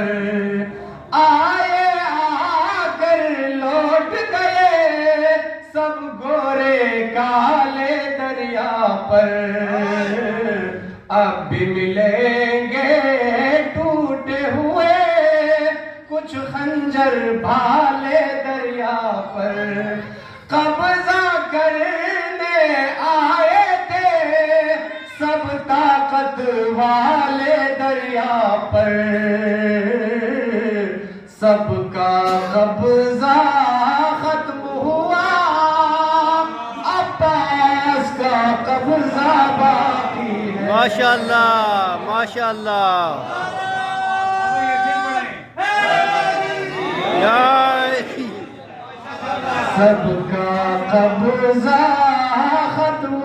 پر آئے آ کر لوٹ گئے سب گورے کالے دریا پر اب بھی ملیں گے ٹوٹے ہوئے کچھ خنجر بھالے دریا پر قبضہ کرنے آئے تھے سب طاقت والے دریا پر سب کا قبضہ ختم ہوا عباس کا قبضہ باقی ہے ماشاءاللہ ماشاءاللہ سب کا قبضہ ختم